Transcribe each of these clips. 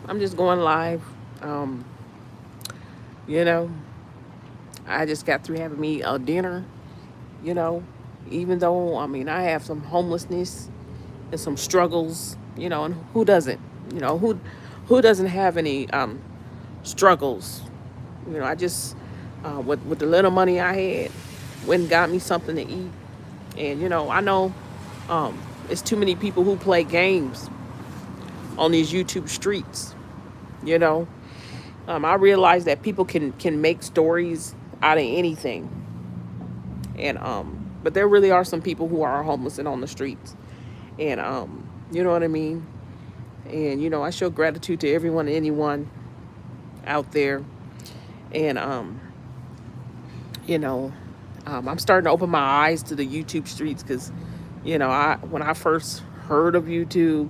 I'm just going live. Um, you know, I just got through having me a dinner. You know, even though I have some homelessness and some struggles. And who doesn't? Who doesn't have any struggles? I just with the little money I had, went and got me something to eat. And I know it's too many people who play games on these YouTube streets. You know, I realize that people can make stories out of anything, and but there really are some people who are homeless and on the streets, and you know what I mean. And I show gratitude to everyone and anyone out there, and you know, I'm starting to open my eyes to the YouTube streets because, I when I first heard of YouTube,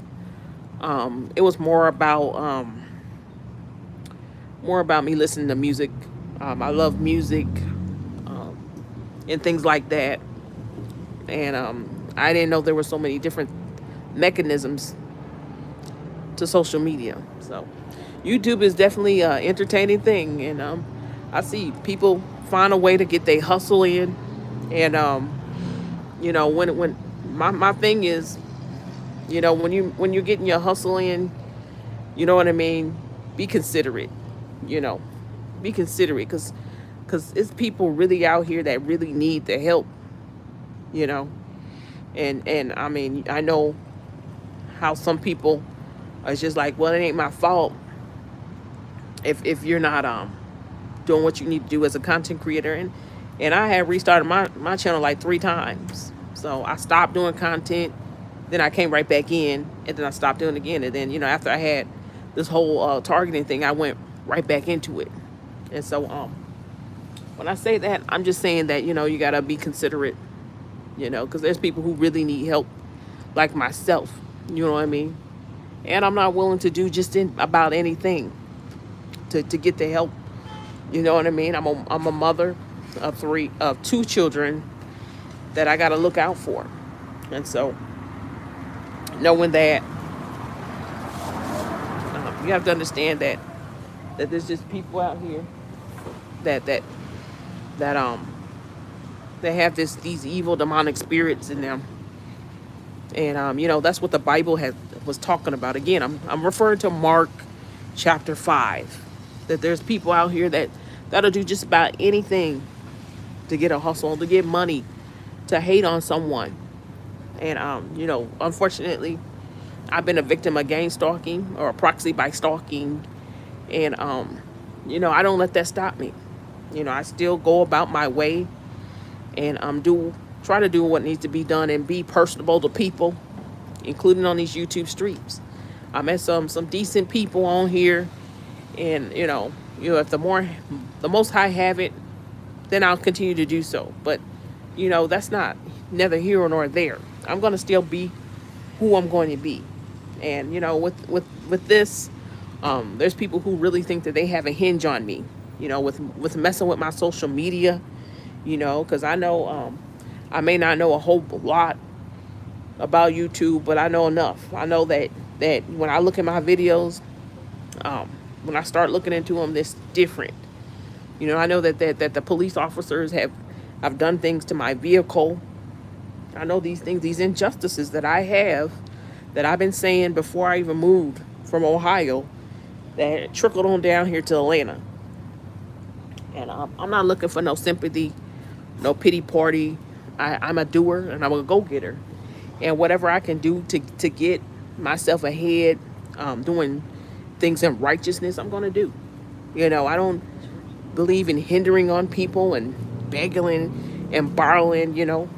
it was more about me listening to music. I love music um, and things like that, and I didn't know there were so many different mechanisms to social media. So, YouTube is definitely an entertaining thing, and I see people find a way to get their hustle in, and when my thing is, when you're getting your hustle in, you know what I mean. Be considerate, you know, be considerate, because it's people really out here that really need the help, you know, and I know how some people are just like, well, it ain't my fault if you're not doing what you need to do as a content creator. And I had restarted my channel like 3 times. So I stopped doing content, then I came right back in, and then I stopped doing it again. And then, after I had this whole targeting thing, I went right back into it. And so when I say that, I'm just saying that, you gotta be considerate, because there's people who really need help, like myself. You know what I mean? And I'm not willing to do just about anything to get the help. You know what I mean? I'm a mother of 2 children that I got to look out for, and so knowing that, you have to understand that there's just people out here that that that they have these evil demonic spirits in them, and that's what the Bible was talking about. Again, I'm referring to Mark chapter 5, that there's people out here that'll do just about anything to get a hustle, to get money, to hate on someone. And unfortunately, I've been a victim of gang stalking or a proxy by stalking, and I don't let that stop me. I still go about my way, and do try to do what needs to be done and be personable to people, including on these YouTube streets. I met some decent people on here, and if the Most High have it, then I'll continue to do so. But that's not neither here nor there. I'm gonna still be who I'm going to be, and with this, there's people who really think that they have a hinge on me. With messing with my social media, because I know I may not know a whole lot about YouTube, but I know enough. I know that when I look at my videos, um, when I start looking into them, it's different. I know that the police officers have done things to my vehicle. I know these things, these injustices that I've been saying before I even moved from Ohio, that trickled on down here to Atlanta. And I'm not looking for no sympathy, no pity party. I'm a doer and I'm a go getter. And whatever I can do to get myself ahead, doing things in righteousness, I'm going to do. I don't believe in hindering on people and begging and borrowing.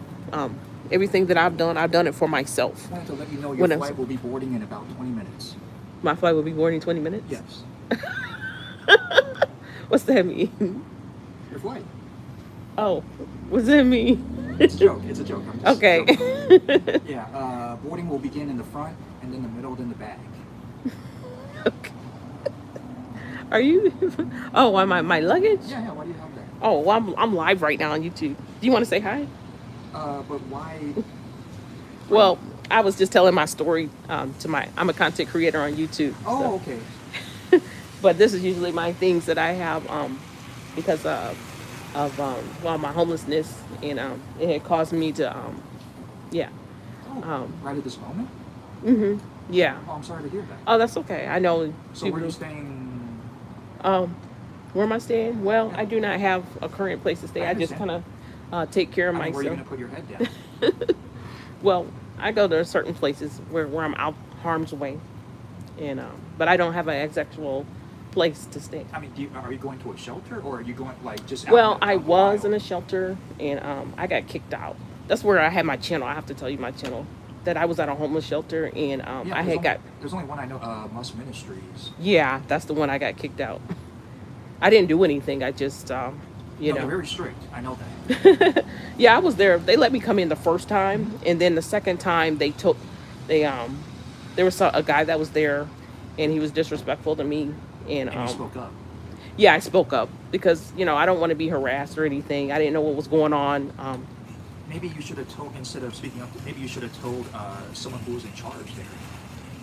Everything that I've done it for myself. I wanted to let you know your flight will be boarding in about 20 minutes. My flight will be boarding 20 minutes? Yes. What's that mean? Your flight. Oh, what's that mean? It's a joke. It's a joke. I'm just Okay. joking. Yeah, boarding will begin in the front, and then the middle, then the back. Okay. Are you? Oh, my luggage? Yeah, why do you have that? Oh, well, I'm live right now on YouTube. Do you want to say hi? But why? Well, I was just telling my story I'm a content creator on YouTube. Oh, So. okay. But this is usually my things that I have because well, my homelessness, and it had caused me to yeah. Oh, um right at this moment? yeah. Oh, I'm sorry to hear that. Oh, that's okay. I know So where are you people. staying? Um, where am I staying? Well, Yeah, I do not have a current place to stay. I I just understand. kind of take care of I mean, where are you myself. going to put your head down? Well, I go to certain places where I'm out harm's way, and but I don't have an actual place to stay. I mean, are you going to a shelter or are you going like just Well, I out in the was wild? in a shelter, and I got kicked out. That's where I had my channel. I have to tell you my channel. That I was at a homeless shelter, and Yeah, I had got. there's only one I know, Must Ministries. Yeah, that's the one I got kicked out. I didn't do anything. I just you No, they're know. very strict. I know that. Yeah, I was there. They let me come in the first time, and then the second time they there was a guy that was there, and he was disrespectful to me, and And you spoke up. yeah, I spoke up because I don't want to be harassed or anything. I didn't know what was going on. Maybe you should have told, instead of speaking up, maybe you should have told someone who was in charge there.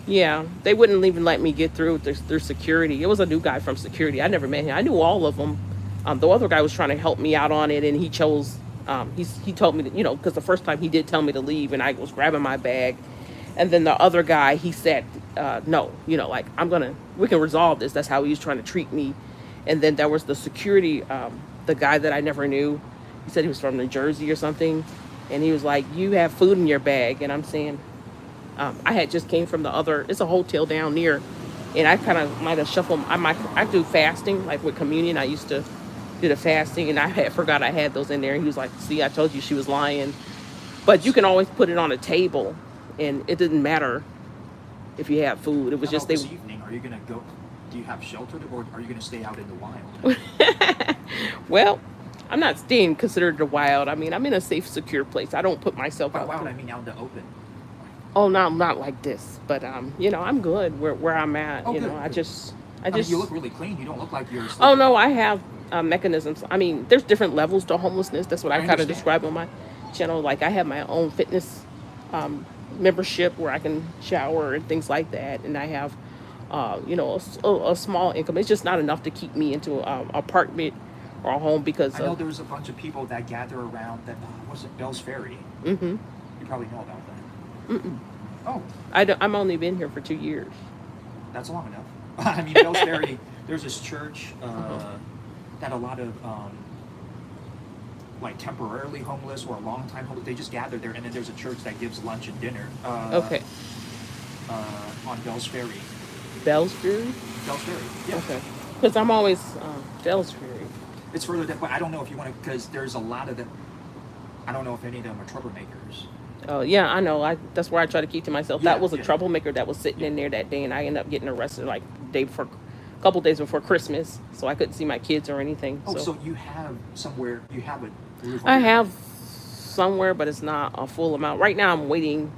Yeah, they wouldn't even let me get through their security. It was a new guy from security. I never met him. I knew all of them. The other guy was trying to help me out on it, and he chose. He told me to, because the first time he did tell me to leave, and I was grabbing my bag, and then the other guy, he said, "No, like we can resolve this." That's how he was trying to treat me. And then there was the security, the guy that I never knew. He said he was from New Jersey or something, and he was like, "You have food in your bag," and I'm saying, I had just came from the other. It's a hotel down near, and I kind of might have shuffled. I do fasting like with communion. I used to do the fasting, and I had forgot I had those in there. He was like, "See, I told you she was lying." But you can always put it on a table, and it didn't matter if you have food. It was How just about they. this evening? Are you going to go? Do you have shelter, or are you going to stay out in the wild? Well, I'm not staying considered the wild. I mean, I'm in a safe, secure place. I don't put myself By out wild, there. I mean out in the open. Oh, no, not like this. But I'm good where I'm at. Oh, good, I good. just I I mean, you just look really clean. You don't look like you're Oh sleeping. no, I have mechanisms. I mean, there's different levels to homelessness. That's what I I kind of understand. describe on my channel. Like I have my own fitness membership where I can shower and things like that, and I have, a small income. It's just not enough to keep me into an apartment or a home because I know of. there's a bunch of people that gather around that, was it Bell's Ferry? Hmm. You probably know about that. Oh, I'm only been here for 2 years. that's long enough. I mean, Bell's Ferry, there's this church Uh-huh. that a lot of like temporarily homeless or a long time homeless, they just gather there, and then there's a church that gives lunch and dinner Okay, on Bell's Ferry. Bellsbury. Bell's Ferry, yeah. Okay, because I'm always Bellsbury. It's further down, but I don't know if you want to, because there's a lot of them. I don't know if any of them are troublemakers. Oh yeah, I know. That's where I try to keep to myself. Yeah, That was a yeah, troublemaker that was sitting yeah. in there that day, and I ended up getting arrested like day before, a couple days before Christmas, so I couldn't see my kids or anything. Oh, So so you have somewhere, you have a roof over I your have head. somewhere, but it's not a full amount. Right now, I'm waiting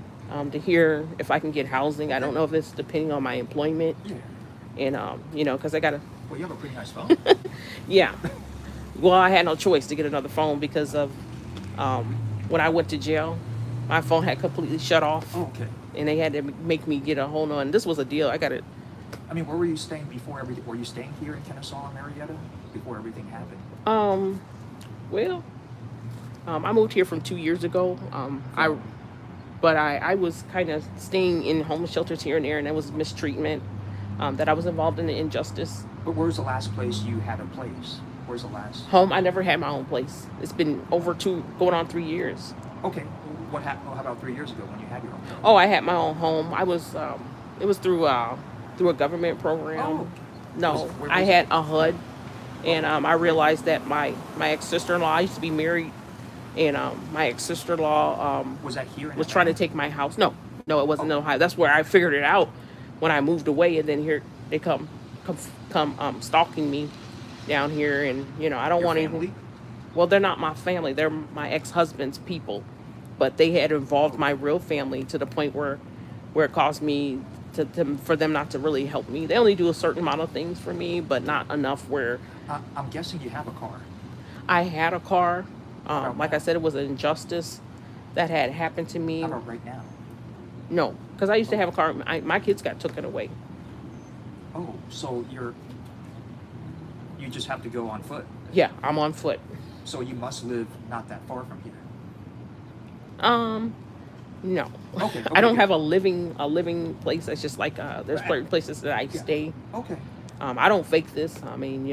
to hear if I can get housing. I Okay. don't know if it's depending on my employment, Yeah. and because I gotta. Well, you have a pretty nice phone. Yeah. Well, I had no choice to get another phone because of when I went to jail, my phone had completely shut off, Oh, okay. and they had to make me get a whole new one. This was a deal. I got it. I mean, where were you staying before everything? Were you staying here in Kennesaw, Marietta, before everything happened? Um, well, I moved here from 2 years ago. But I was kind of staying in homeless shelters here and there, and there was mistreatment. That I was involved in the injustice. But where's the last place you had a place? Where's the last? Home. I never had my own place. It's been over going on 3 years. Okay. What happened? How about 3 years ago when you had your own place? Oh, I had my own home. It was through a government program. Oh. No, Where I was had it? a HUD, and I realized that my ex sister-in-law. I used to be married, and my ex sister-in-law Was that here in was trying to Atlanta? take my house. No, no, it wasn't in Oh. Ohio. That's where I figured it out when I moved away, and then here they come stalking me down here, and I don't Your want family? anything. Well, they're not my family. They're my ex-husband's people, but they had involved my real family to the point where it caused me for them not to really help me. They only do a certain amount of things for me, but not enough where I'm guessing you have a car. I had a car. How about Like I now? said, it was an injustice that had happened to me. How about right now? No, because I used to have a car. My kids got taken away. Oh, so you're You just have to go on foot. Yeah, I'm on foot. So you must live not that far from here. No. Okay. I don't Good. have a living place. It's just like there's Right. certain places that I Yeah. stay. Okay. I don't fake this. I mean,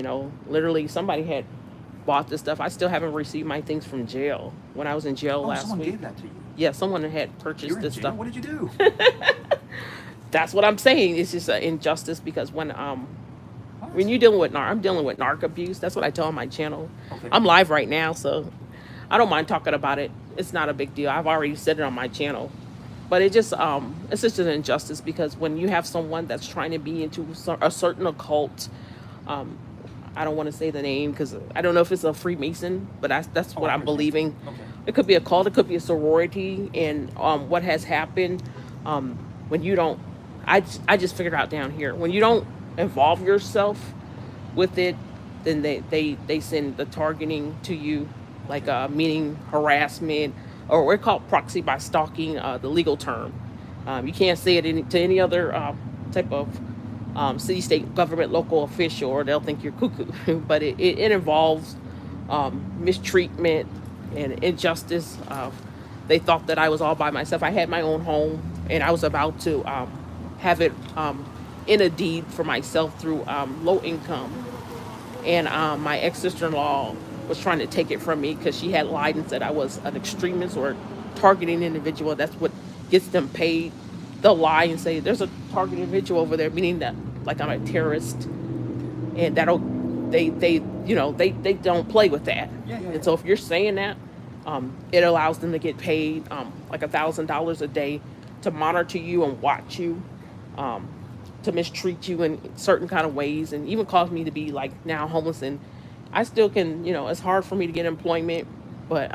literally somebody had bought this stuff. I still haven't received my things from jail. When I was in jail Oh, last someone week. gave that to you. Yeah, someone had You're purchased in this jail. stuff. What did you do? That's what I'm saying. It's just an injustice because What? when you're dealing with I'm dealing with narc abuse. That's what I tell on my channel. Okay. I'm live right now, so I don't mind talking about it. It's not a big deal. I've already said it on my channel. But it's just an injustice because when you have someone that's trying to be into a certain occult, um, I don't want to say the name because I don't know if it's a Freemason, but that's Oh, what I I'm understand. believing. Okay. It could be a cult, it could be a sorority, and what has happened when you don't. I just figured out down here when you don't involve yourself with it, then they send the targeting to you, like meaning harassment, or we're called proxy by stalking, the legal term. You can't say it to any other type of city, state, government, local official, or they'll think you're cuckoo. But it involves mistreatment and injustice. They thought that I was all by myself. I had my own home, and I was about to have it in a deed for myself through low income. And my ex sister in law was trying to take it from me because she had lied and said I was an extremist or targeting individual. That's what gets them paid. They'll lie and say there's a target individual over there, meaning that like I'm a terrorist, and they don't play with that. Yeah, yeah, And so yeah. if you're saying that, it allows them to get paid like $1,000 a day to monitor you and watch you, um, to mistreat you in certain kind of ways, and even cause me to be like now homeless. And I still can, it's hard for me to get employment, but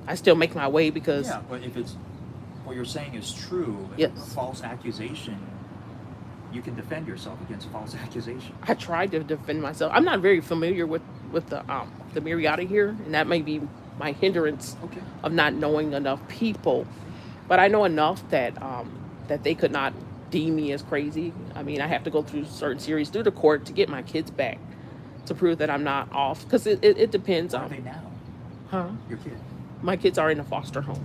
I still make my way because Yeah, but if it's what you're saying is true, if a yes, false accusation, you can defend yourself against false accusation. I tried to defend myself. I'm not very familiar with the Marietta here, and that may be my hindrance Okay. of not knowing enough people. But I know enough that they could not deem me as crazy. I mean, I have to go through certain series through the court to get my kids back to prove that I'm not off. Because it depends Where are on, they now? huh? Your kid? My kids are in a foster home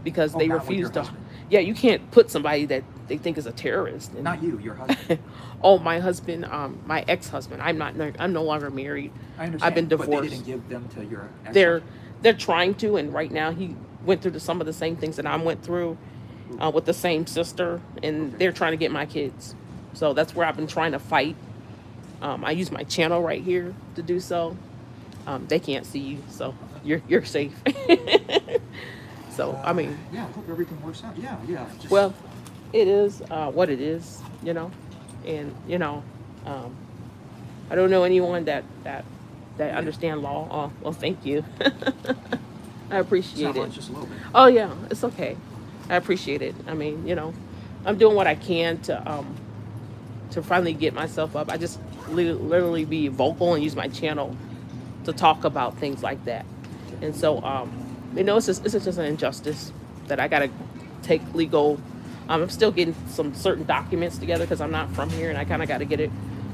because Oh, they not with your refuse to. husband. Yeah, you can't put somebody that they think is a terrorist. And, Not you, your husband. oh, my husband, my ex-husband. I'm no longer married. I understand. I've been But they divorced. didn't give them to your they're ex-husband? they're trying to, and right now he went through some of the same things that I went through with the same sister, and Okay. they're trying to get my kids. So that's where I've been trying to fight. I use my channel right here to do so. They can't see you, so you're safe. So I mean, Yeah, I hope everything works out. Yeah, yeah. Just, well, it is what it is, and um, I don't know anyone that yeah. understand law. Oh, well, thank you. I It's appreciate not it. much, just a little bit. Oh yeah, it's okay. I appreciate it. I mean, I'm doing what I can to finally get myself up. I just literally be vocal and use my channel to talk about things like that. And so, it's just an injustice that I gotta take legal. I'm still getting some certain documents together because I'm not from here, and I kind of got to get it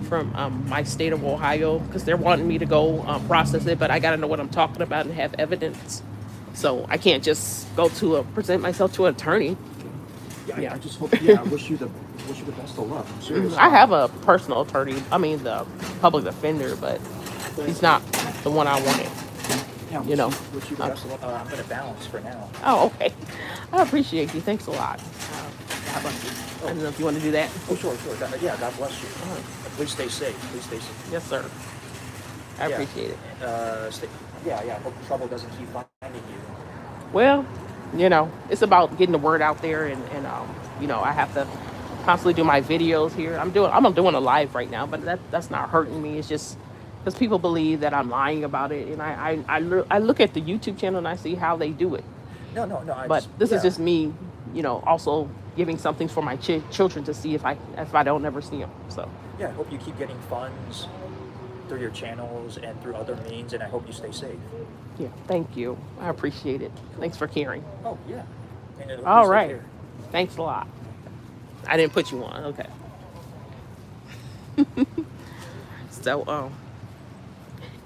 from my state of Ohio because they're wanting me to go process it, but I got to know what I'm talking about and have evidence. So I can't just go to present myself to an attorney. Yeah, Yeah. I just hope. Yeah, I wish you the best of luck. I'm serious. I have a personal attorney. I mean, the public defender, but he's not the one I wanted. Yeah, You know. wish you the best of luck. I'm gonna bounce for now. Oh, okay. I appreciate you. Thanks a lot. God bless you. I don't know if you want to do that. Oh, sure, sure. Yeah, God bless you. Uh-huh. Please stay safe. Please stay safe. Yes, sir. I Yeah. appreciate it. Stay, yeah. Hope trouble doesn't keep finding you. Well, it's about getting the word out there, and I have to constantly do my videos here. I'm doing a live right now, but that's not hurting me. It's just because people believe that I'm lying about it, and I look at the YouTube channel and I see how they do it. No. But this yeah. is just me, also giving something for my children to see if I don't ever see them. So Yeah, I hope you keep getting funds through your channels and through other means, and I hope you stay safe. yeah, thank you. I appreciate it. Thanks for caring. Oh, yeah. And I hope All you stay right. here. Thanks a lot. I didn't put you on. Okay. So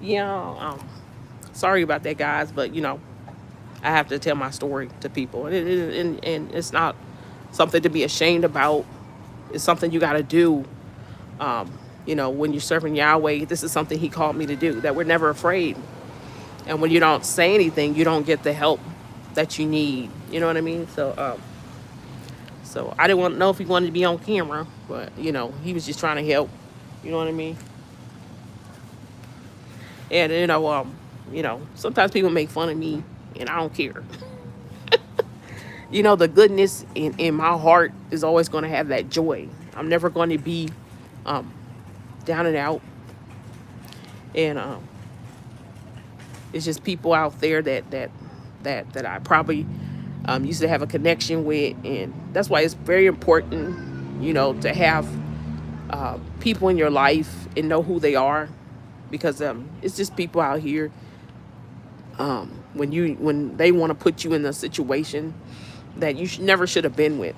Yeah, sorry about that, guys, but I have to tell my story to people, and it's not something to be ashamed about. It's something you got to do. When you're serving Yahweh, this is something He called me to do. That we're never afraid, and when you don't say anything, you don't get the help that you need. You know what I mean? So I didn't want to know if he wanted to be on camera, but he was just trying to help. You know what I mean? And sometimes people make fun of me, and I don't care. The goodness in my heart is always going to have that joy. I'm never going to be um, down and out. And it's just people out there that I probably used to have a connection with, and that's why it's very important, to have people in your life and know who they are, because it's just people out here when they want to put you in a situation that you never should have been with.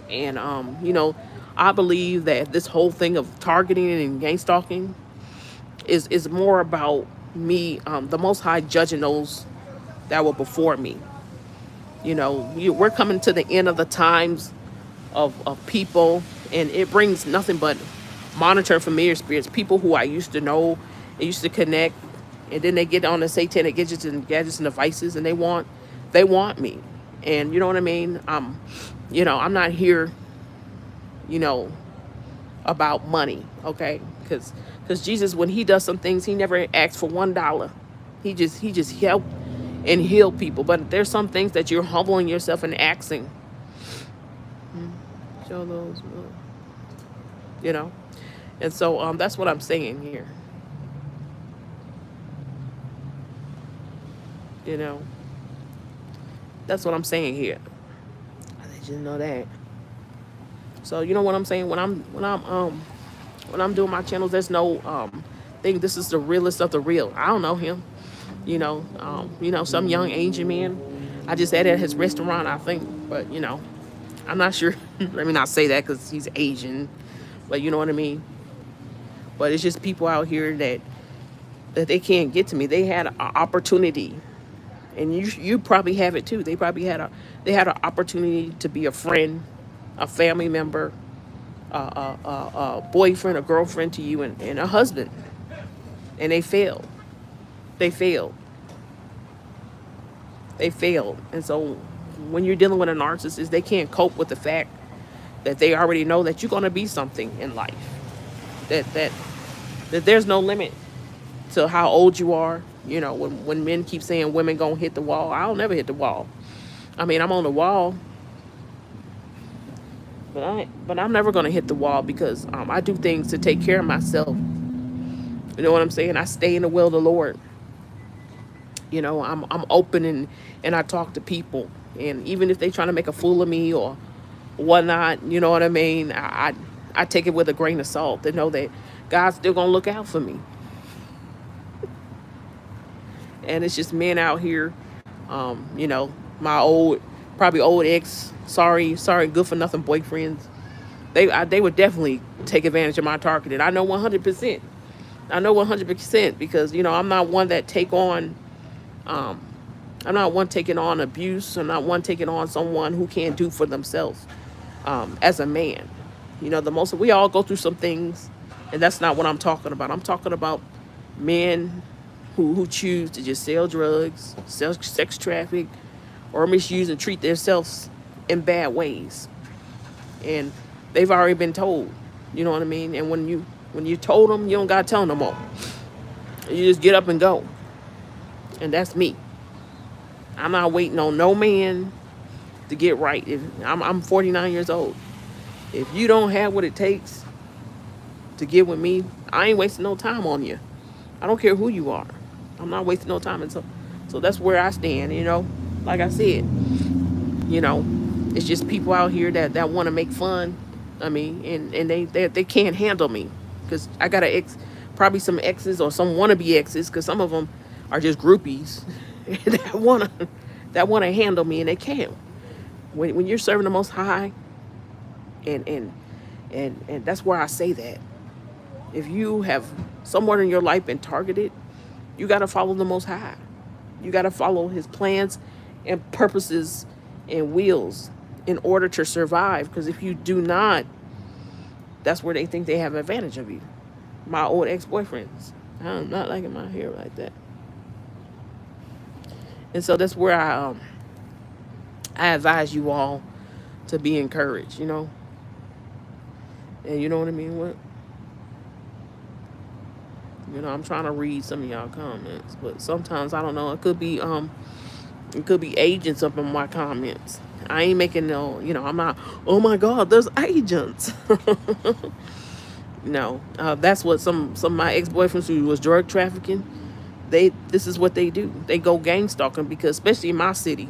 And I believe that this whole thing of targeting and gang stalking is more about me, the Most High, judging those that were before me. We're coming to the end of the times of people, and it brings nothing but monitoring familiar spirits, people who I used to know and used to connect, and then they get on the satanic gadgets and devices, and they want me. And you know what I mean? I'm not here, you know, about money, okay? Because Jesus, when He does some things, He never asks for $1. He just help and heal people. But there's some things that you're humbling yourself and asking. Show those, you know. And so that's what I'm saying here. You know, that's what I'm saying here. I let you know that. So you know what I'm saying, when I'm doing my channels, there's no thing. This is the realest of the real. I don't know him. Some young Asian man. I just ate at his restaurant, I think, but I'm not sure. Let me not say that because he's Asian, but you know what I mean. But it's just people out here that they can't get to me. They had an opportunity, and you probably have it too. They had an opportunity to be a friend, a family member, a boyfriend, a girlfriend to you, and a husband, and they failed. They failed. They failed. And so when you're dealing with a narcissist, they can't cope with the fact that they already know that you're going to be something in life. That there's no limit to how old you are. When men keep saying women gonna hit the wall, I'll never hit the wall. I mean, I'm on the wall, but I'm never gonna hit the wall because I do things to take care of myself. You know what I'm saying? I stay in the will of the Lord. I'm open, and I talk to people, and even if they trying to make a fool of me or whatnot, you know what I mean. I take it with a grain of salt to know that God's still gonna look out for me. And it's just men out here, my probably old ex, sorry, good for nothing boyfriends. They would definitely take advantage of my targeting. I know 100%. I know 100% because I'm not one that take on. I'm not one taking on abuse. I'm not one taking on someone who can't do for themselves. As a man, we all go through some things, and that's not what I'm talking about. I'm talking about men who choose to just sell drugs, sell sex traffic, or misuse and treat themselves in bad ways. And they've already been told, you know what I mean? And when you told them, you don't gotta tell them no more. You just get up and go. And that's me. I'm not waiting on no man to get right. I'm 49 years old. If you don't have what it takes to get with me, I ain't wasting no time on you. I don't care who you are. I'm not wasting no time. And so that's where I stand, Like I said, it's just people out here that want to make fun of me, and they can't handle me. Because I got probably some exes or some wannabe exes, because some of them are just groupies that wanna handle me, and they can't. When you're serving the Most High, and that's where I say that if you have someone in your life been targeted, You got to follow the Most High. You got to follow His plans and purposes and wills in order to survive. Because if you do not, that's where they think they have advantage of you. My old ex-boyfriends. I'm not liking my hair like that. And so that's where I advise you all to be encouraged, And you know what I mean? I'm trying to read some of y'all comments, but sometimes I don't know. It could be agents up in my comments. I ain't making no, I'm not, oh my God, there's agents. No, that's what some of my ex-boyfriends who was drug trafficking, this is what they do. They go gang stalking because especially in my city,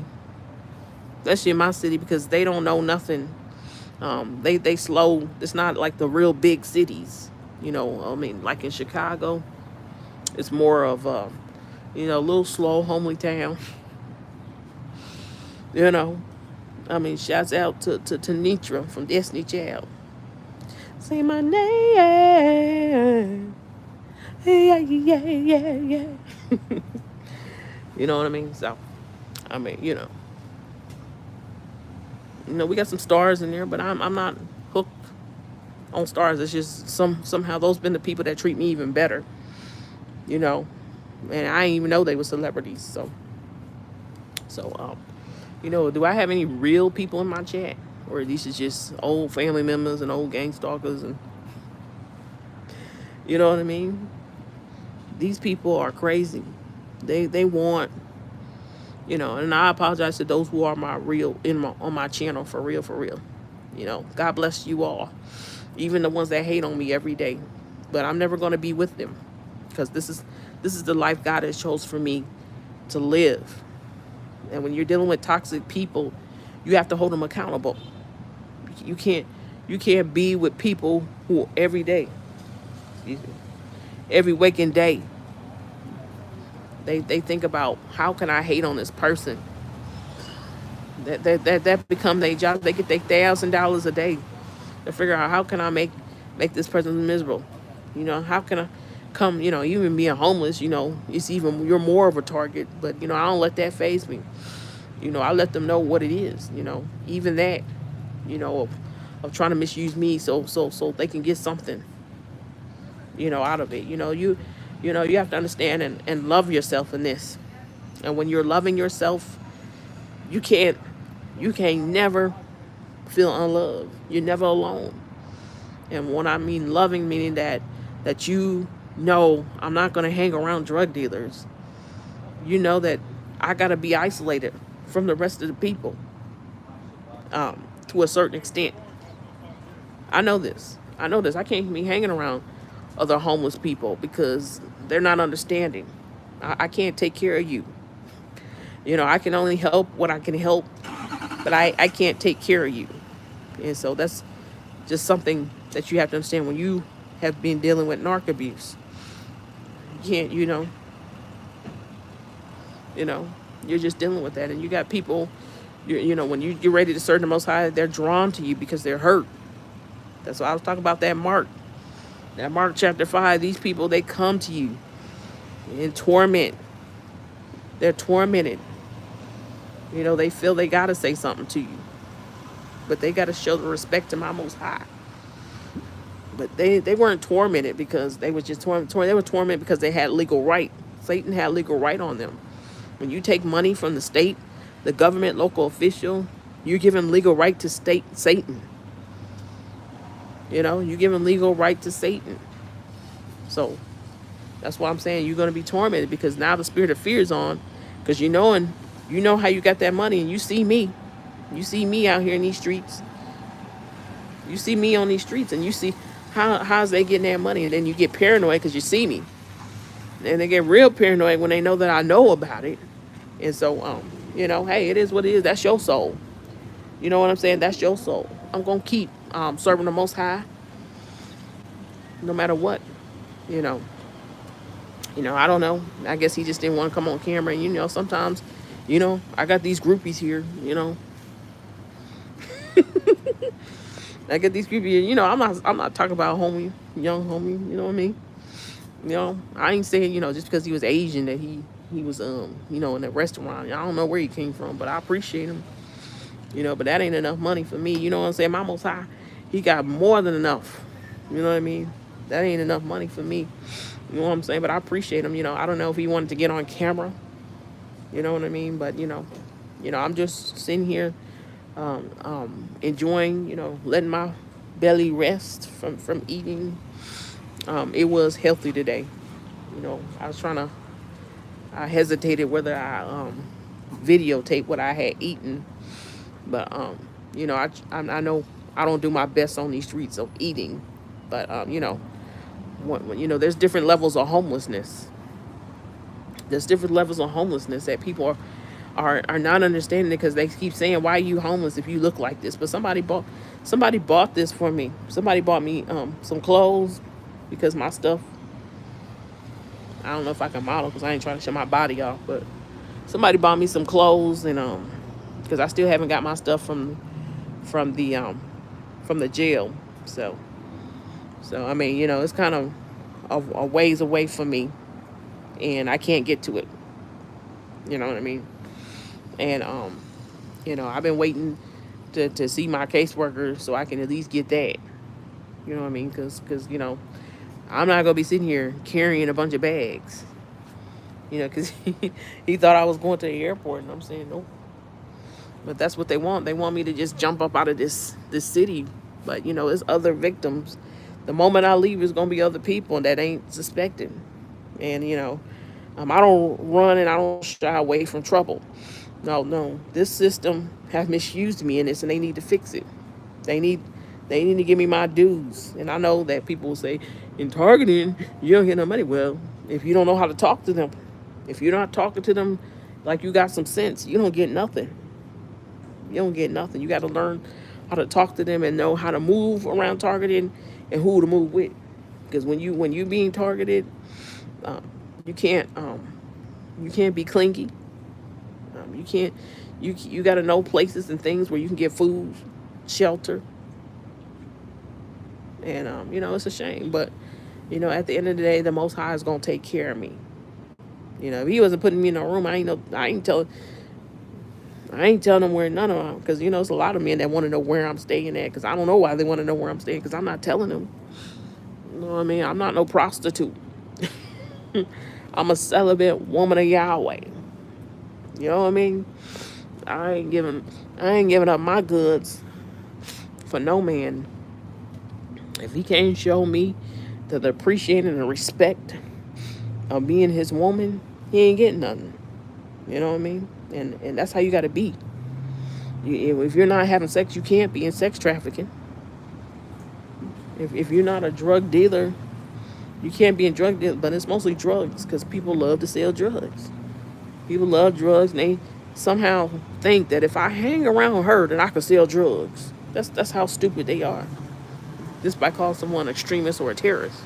because they don't know nothing. They slow. It's not like the real big cities, I mean, like in Chicago, it's more of a little slow, homely town. I mean, shouts out to Nitra from Destiny Child. Say my name. Yeah, yeah, yeah, yeah. You know what I mean? So, I mean, we got some stars in there, but I'm not hooked on stars. It's just somehow those been the people that treat me even better. And I didn't even know they were celebrities. So, do I have any real people in my chat, or these is just old family members and old gang stalkers, and you know what I mean? These people are crazy. They want, and I apologize to those who are my real on my channel, for real, for real. God bless you all, even the ones that hate on me every day. But I'm never going to be with them, because this is the life God has chose for me to live. And when you're dealing with toxic people, you have to hold them accountable. You can't be with people who every day, every waking day, they think about, how can I hate on this person? That become their job. They get their $1,000 a day to figure out, how can I make this person miserable? How can I come? Even being homeless, it's even, you're more of a target. But I don't let that faze me. I let them know what it is. Even that, of trying to misuse me so they can get something, out of it. You have to understand and love yourself in this. And when you're loving yourself, you can't never feel unloved. You're never alone. And when I mean loving, meaning that I'm not going to hang around drug dealers. That I got to be isolated from the rest of the people, to a certain extent. I know this. I can't be hanging around other homeless people because they're not understanding. I can't take care of you. I can only help what I can help, but I can't take care of you. And so that's just something that you have to understand when you have been dealing with narc abuse. You can't, you're just dealing with that. And you got people, when you're ready to serve the Most High, they're drawn to you because they're hurt. That's why I was talking about that Mark chapter 5. These people, they come to you in torment. They're tormented. They feel they got to say something to you, but they got to show the respect to my Most High. But they weren't tormented because they was just they were tormented because they had legal right. Satan had legal right on them. When you take money from the state, the government, local official, you're giving legal right to Satan. You're giving legal right to Satan. So that's why I'm saying you're going to be tormented, because now the spirit of fear is on, because you know how you got that money, and you see me out here in these streets. You see me on these streets, and you see how's they getting that money, and then you get paranoid because you see me, and they get real paranoid when they know that I know about it. And so hey, it is what it is. That's your soul. You know what I'm saying? That's your soul. I'm gonna keep serving the Most High, no matter what. I don't know. I guess he just didn't want to come on camera. And sometimes, I got these groupies here. I get these groupies. I'm not talking about young homie. You know what I mean? I ain't saying, just because he was Asian that he was in a restaurant. I don't know where he came from, but I appreciate him. But that ain't enough money for me. You know what I'm saying? My Most High, he got more than enough. You know what I mean? That ain't enough money for me. You know what I'm saying? But I appreciate him. I don't know if he wanted to get on camera. You know what I mean? But I'm just sitting here, enjoying. Letting my belly rest from eating. It was healthy today. I was trying to. I hesitated whether I videotape what I had eaten, but I know I don't do my best on these streets of eating, but there's different levels of homelessness. There's different levels of homelessness that people are not understanding, because they keep saying, "Why are you homeless if you look like this?" But somebody bought this for me. Somebody bought me some clothes, because my stuff. I don't know if I can model because I ain't trying to show my body off, but somebody bought me some clothes, and because I still haven't got my stuff from the from the jail. So I mean, it's kind of a ways away from me, and I can't get to it. You know what I mean? And I've been waiting to see my caseworker so I can at least get that. You know what I mean? Because I'm not gonna be sitting here carrying a bunch of bags. Because he thought I was going to the airport, and I'm saying no. But that's what they want. They want me to just jump up out of this city. But it's other victims. The moment I leave, there's gonna be other people that ain't suspected. And I don't run and I don't shy away from trouble. No. This system has misused me in this, and they need to fix it. They need they need to give me my dues. And I know that people will say, in targeting, you don't get no money. Well, if you don't know how to talk to them, if you're not talking to them like you got some sense, you don't get nothing. You don't get nothing. You got to learn how to talk to them and know how to move around targeting and who to move with. Because when you being targeted, um, you can't you can't be clingy. You can't you got to know places and things where you can get food, shelter, and it's a shame, but at the end of the day, the Most High is gonna take care of me. If He wasn't putting me in a room, I ain't telling them where none of them, because it's a lot of men that want to know where I'm staying at, because I don't know why they want to know where I'm staying, because I'm not telling them. You know what I mean? I'm not no prostitute. I'm a celibate woman of Yahweh. You know what I mean? I ain't giving up my goods for no man. If he can't show me the appreciation and the respect of being his woman, he ain't getting nothing. You know what I mean? And that's how you got to be. If you're not having sex, you can't be in sex trafficking. If you're not a drug dealer, you can't be in drug dealer. But it's mostly drugs, because people love to sell drugs. People love drugs, and they somehow think that if I hang around her, then I can sell drugs. That's how stupid they are. Just by calling someone an extremist or a terrorist,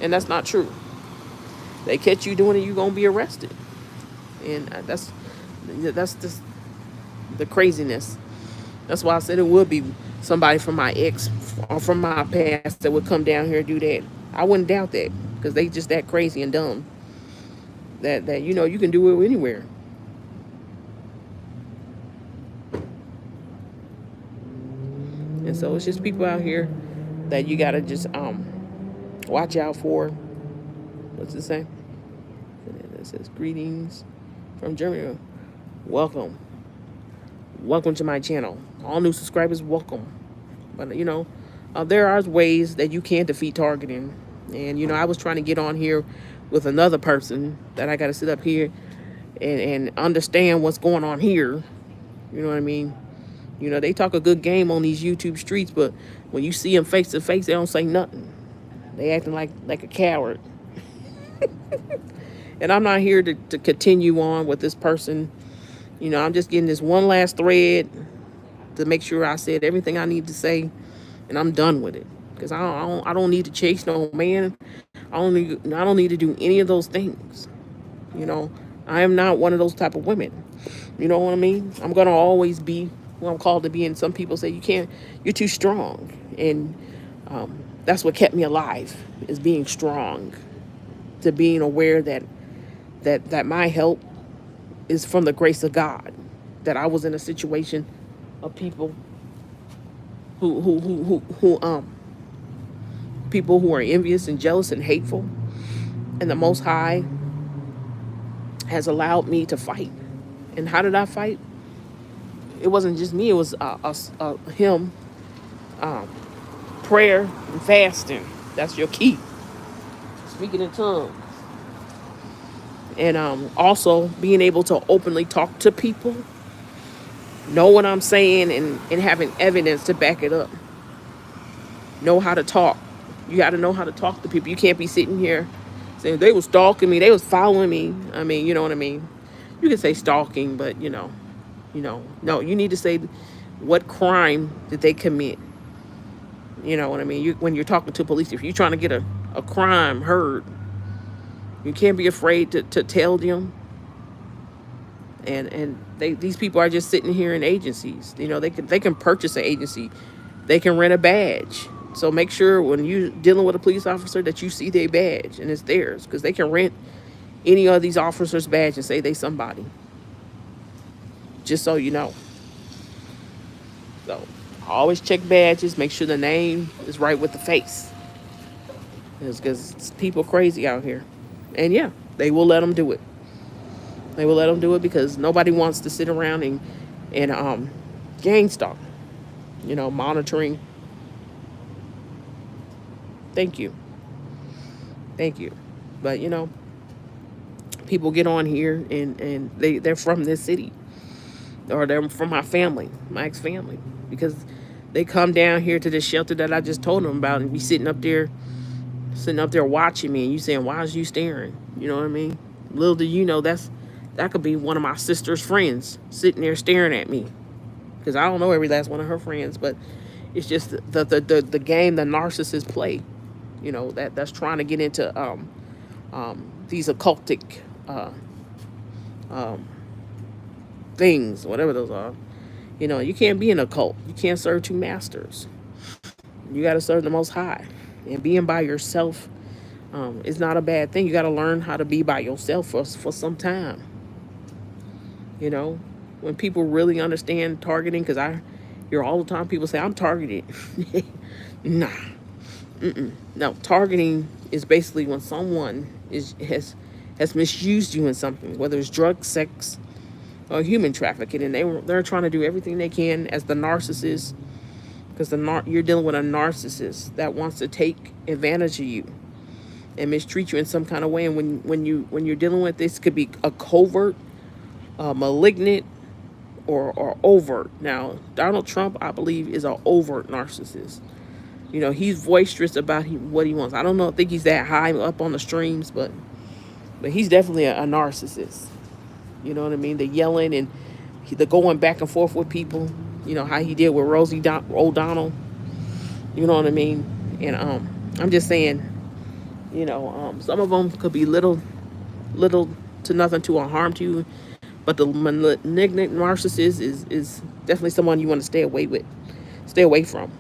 and that's not true. They catch you doing it, you gonna be arrested, and that's just the craziness. That's why I said it would be somebody from my ex or from my past that would come down here and do that. I wouldn't doubt that, because they just that crazy and dumb that you can do it anywhere. And so it's just people out here that you gotta just watch out for. What's it say? It says greetings from Germany. Welcome. Welcome to my channel. All new subscribers, welcome. But there are ways that you can defeat targeting. And I was trying to get on here with another person that I got to sit up here and understand what's going on here. You know what I mean? They talk a good game on these YouTube streets, but when you see them face to face, they don't say nothing. They acting like a coward. And I'm not here to continue on with this person. I'm just getting this one last thread to make sure I said everything I need to say, and I'm done with it. Because I don't need to chase no man. I don't need to do any of those things. You know, I am not one of those type of women. You know what I mean? I'm gonna always be who I'm called to be. And some people say you can't. You're too strong, and that's what kept me alive, is being strong. to being aware that my help is from the grace of God. That I was in a situation of people who people who are envious and jealous and hateful, and the Most High has allowed me to fight. And how did I fight? It wasn't just me. It was him, prayer and fasting. That's your key. Speaking in tongues. And also being able to openly talk to people, know what I'm saying, and having evidence to back it up. Know how to talk. You got to know how to talk to people. You can't be sitting here saying they was stalking me, they was following me. I mean, you know what I mean. You can say stalking, but no. You need to say what crime did they commit. You know what I mean. When you're talking to police, if you're trying to get a crime heard, you can't be afraid to tell them. And these people are just sitting here in agencies. They can purchase an agency, they can rent a badge. So make sure when you're dealing with a police officer that you see their badge and it's theirs, because they can rent any of these officers' badge and say they somebody. Just so you know. So always check badges, make sure the name is right with the face, because people crazy out here. And yeah, they will let them do it. They will let them do it because nobody wants to sit around and gang stalk, monitoring. Thank you. Thank you. But people get on here and they're from this city, or they're from my family, my ex-family, because they come down here to this shelter that I just told them about and be sitting up there watching me, and you saying, why is you staring? You know what I mean? Little do you know that could be one of my sister's friends sitting there staring at me, because I don't know every last one of her friends, but it's just the game the narcissists play, that's trying to get into these occultic things, whatever those are. You can't be an occult. You can't serve two masters. You got to serve the Most High. And being by yourself is not a bad thing. You got to learn how to be by yourself for some time. When people really understand targeting, because I hear all the time people say, I'm targeted. Nah. No, targeting is basically when someone has misused you in something, whether it's drugs, sex, or human trafficking, and they're trying to do everything they can as the narcissist, because you're dealing with a narcissist that wants to take advantage of you and mistreat you in some kind of way. And when you're dealing with this, could be a covert, malignant, or overt. Now, Donald Trump, I believe, is an overt narcissist. He's boisterous about what he wants. I don't think he's that high up on the streams, but he's definitely a narcissist. You know what I mean? The yelling and the going back and forth with people. How he did with Rosie O'Donnell. You know what I mean? And I'm just saying, some of them could be little to nothing to harm to you, but the malignant narcissist is definitely someone you want to stay away from.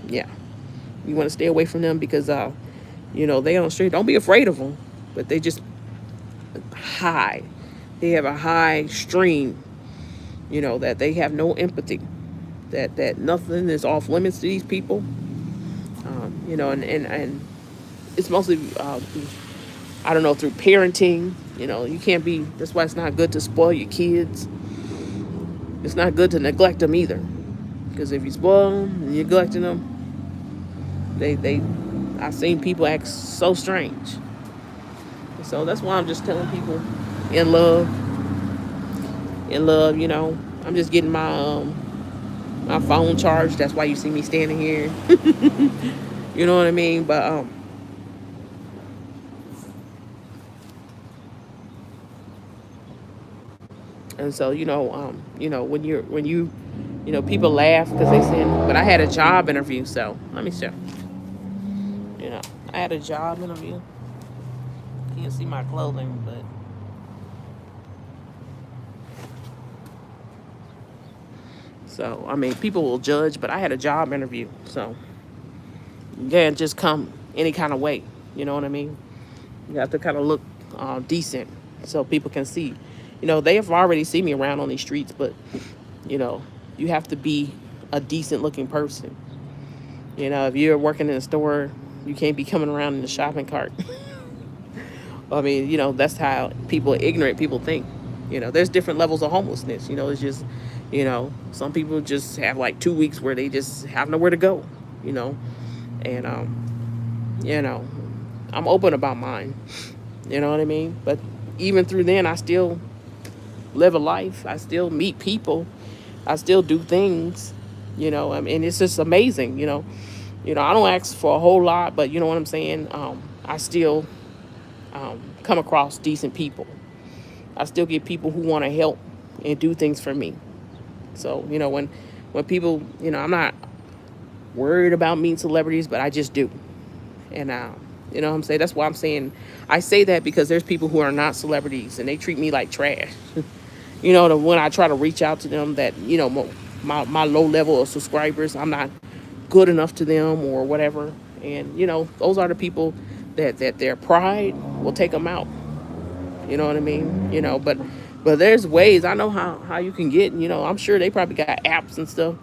Yeah, you want to stay away from them because they on the street. Don't be afraid of them, but they just high. They have a high stream. That they have no empathy. That nothing is off limits to these people. And it's mostly I don't know, through parenting. You can't be. That's why it's not good to spoil your kids. It's not good to neglect them either, because if you spoil them and you're neglecting them, I've seen people act so strange. So that's why I'm just telling people, in love, I'm just getting my phone charged. That's why you see me standing here. You know what I mean? But and so when you people laugh because they said, but I had a job interview. So let me show. I had a job interview. Can't see my clothing, but so I mean, people will judge, but I had a job interview. So you can't just come any kind of way. You know what I mean? You have to kind of look decent so people can see. They have already seen me around on these streets, but you know, you have to be a decent looking person. If you're working in a store, you can't be coming around in a shopping cart. I mean, that's how ignorant people think. There's different levels of homelessness. It's just, some people just have like 2 weeks where they just have nowhere to go, you know, and, you know, I'm open about mine, you know what I mean? But even through then, I still live a life. I still meet people. I still do things, I mean, it's just amazing, I don't ask for a whole lot, but you know what I'm saying? I still come across decent people. I still get people who want to help and do things for me. So, when people, I'm not worried about meeting celebrities, but I just do. And, you know what I'm saying? That's why I'm saying, I say that because there's people who are not celebrities and they treat me like trash. When I try to reach out to them that, my low level of subscribers, I'm not good enough to them or whatever. And, those are the people that their pride will take them out. You know what I mean? But there's ways. I know how you can get, I'm sure they probably got apps and stuff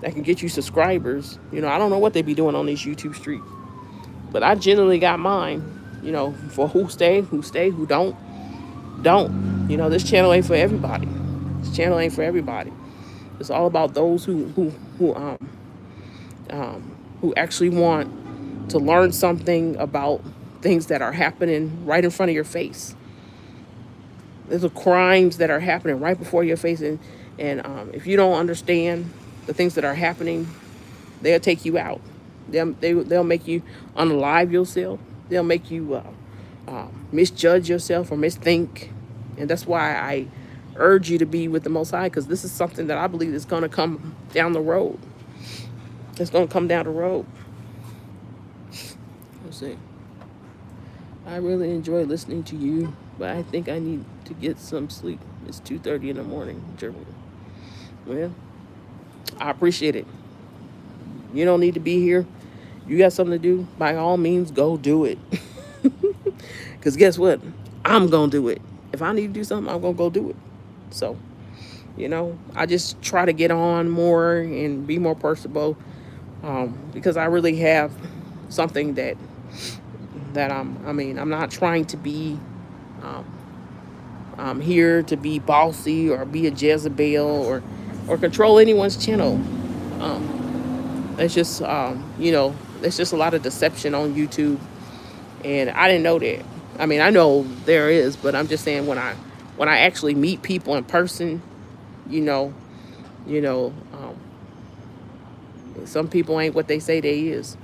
that can get you subscribers. I don't know what they be doing on these YouTube streets. But I generally got mine, for who stay, who don't. This channel ain't for everybody. This channel ain't for everybody. It's all about those who actually want to learn something about things that are happening right in front of your face. There's crimes that are happening right before your face, and if you don't understand the things that are happening, they'll take you out. They'll make you unalive yourself. They'll make you misjudge yourself or misthink, and that's why I urge you to be with the Most High, because this is something that I believe is going to come down the road. It's going to come down the road. Let's see. I really enjoy listening to you, but I think I need to get some sleep. It's 2:30 in the morning, Germany. Well, I appreciate it. You don't need to be here. You got something to do, by all means, go do it. Because guess what? I'm going to do it. If I need to do something, I'm going to go do it. So, I just try to get on more and be more personable, because I really have something that I'm not trying to be here to be bossy or be a Jezebel or control anyone's channel. It's just, there's just a lot of deception on YouTube, and I didn't know that. I mean, I know there is, but I'm just saying when I actually meet people in person, you know, some people ain't what they say they is.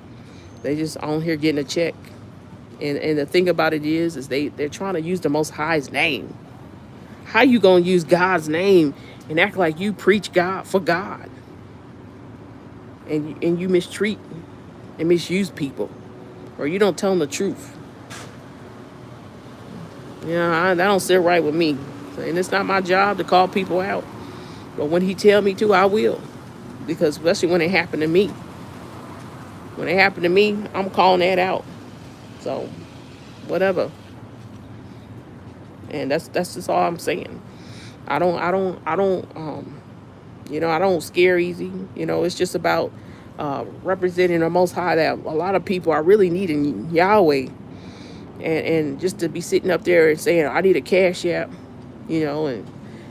They just on here getting a check, and the thing about it is they're trying to use the Most High's name. How you gonna use God's name and act like you preach God for God? And you mistreat and misuse people, or you don't tell them the truth. That don't sit right with me. And it's not my job to call people out, but when he tell me to, I will, because especially when it happened to me. When it happened to me, I'm calling that out. So, whatever. And that's just all I'm saying. I don't I don't scare easy. It's just about representing the Most High, that a lot of people are really needing Yahweh. And just to be sitting up there and saying, I need a cash app, and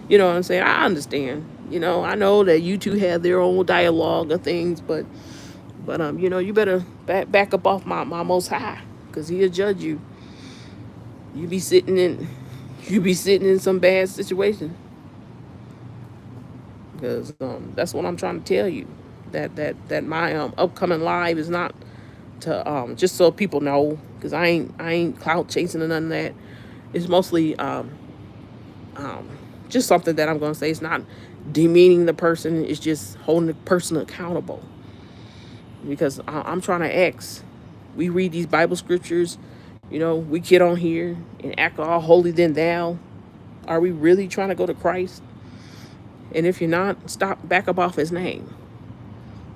you know what I'm saying? I understand. I know that you two have their own dialogue of things, but you better back up off my Most High, because he'll judge you. You be sitting in some bad situation. Because that's what I'm trying to tell you. That my upcoming live is not to just so people know, because I ain't clout chasing or none of that. It's mostly just something that I'm gonna say. It's not demeaning the person. It's just holding the person accountable. Because I'm trying to ask. We read these Bible scriptures, we get on here and act all holy than thou. Are we really trying to go to Christ? And if you're not, back up off his name.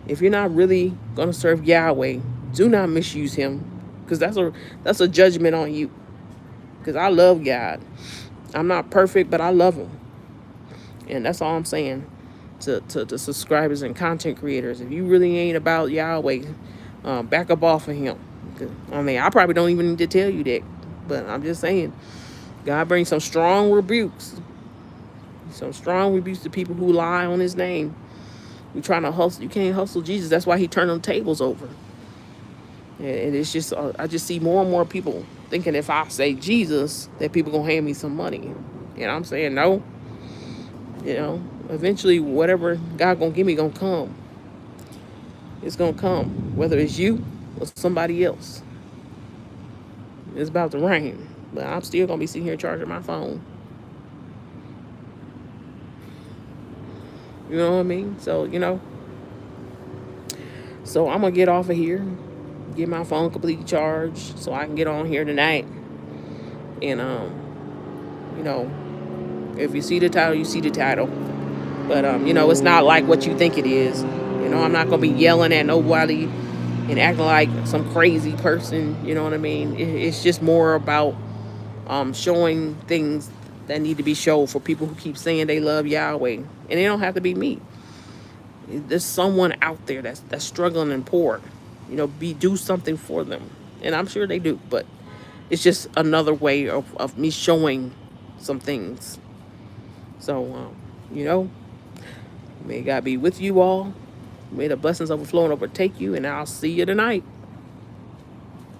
If you're not really going to serve Yahweh, do not misuse him, because that's a judgment on you. because I love God. I'm not perfect, but I love him. And that's all I'm saying to subscribers and content creators. If you really ain't about Yahweh, back up off of him. I mean, I probably don't even need to tell you that, but I'm just saying, God brings some strong rebukes to people who lie on his name. You trying to hustle, you can't hustle Jesus. That's why he turned them tables over. And it's just, I just see more and more people thinking if I say Jesus, that people gonna hand me some money. And I'm saying no. You know, eventually whatever God gonna give me gonna come. It's gonna come, whether it's you or somebody else. It's about to rain, but I'm still gonna be sitting here charging my phone. You know what I mean? So so I'm gonna get off of here, get my phone completely charged, so I can get on here tonight. And you know, if you see the title, you see the title. But it's not like what you think it is. I'm not gonna be yelling at nobody and acting like some crazy person. You know what I mean? It's just more about showing things that need to be shown for people who keep saying they love Yahweh, and they don't have to be me. There's someone out there that's struggling and poor. Do something for them, and I'm sure they do. But it's just another way of me showing some things. So, may God be with you all. May the blessings overflow and overtake you, and I'll see you tonight.